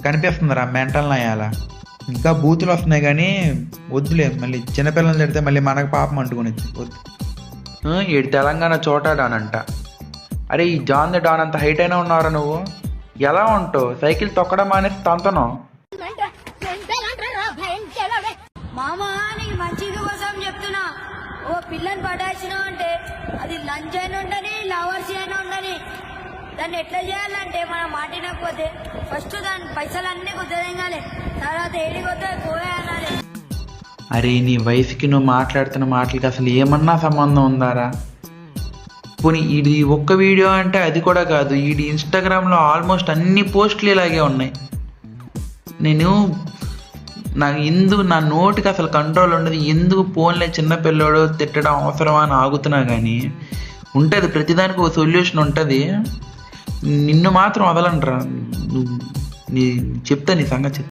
కనిపిస్తుందిరా mental నయాల. ఇంకా బూతులు వస్తున్నాయి కానీ వద్దులే, మళ్ళీ చిన్నపిల్లలు తిడితే మళ్ళీ మనకు పాపం అంటుకుని వద్దు. ఈడు తెలంగాణ చోటా డాన్ అంట. అరే ఈ జాన్ ది డాన్ అంత హైట్ అయినా ఉన్నారా నువ్వు? ఎలా ఉంటావు? సైకిల్ తొక్కడం మానేసి తంతను. మామా నీకు మంచిది కోసం చెప్తున్నా, ఓ పిల్లని పడాల్సినావు అంటే అది లంచ్ అయినా ఉండని లవర్స్ అయినా ఉండని దాన్ని ఎట్లా చేయాలంటే మనం మాటినకపోతే ఫస్ట్ దాని పైసలన్నీ కుదరగాలి, తర్వాత ఏడిపోతే పోయాలి. అరే నీ వయసుకి నువ్వు మాట్లాడుతున్న మాటలకి అసలు ఏమన్నా సంబంధం ఉందారా? పోనీ ఇది ఒక్క వీడియో అంటే అది కూడా కాదు, ఇది ఇన్స్టాగ్రామ్లో ఆల్మోస్ట్ అన్ని పోస్టులు ఇలాగే ఉన్నాయి. నేను నా నోటికి అసలు కంట్రోల్ ఉండదు. ఎందుకు ఫోన్లే చిన్నపిల్లోడు తిట్టడం అవసరమా అని ఆగుతున్నా కానీ ఉంటుంది, ప్రతిదానికి ఒక సొల్యూషన్ ఉంటుంది. నిన్ను మాత్రం వదలంటరా, చెప్తా నీ సంగతి.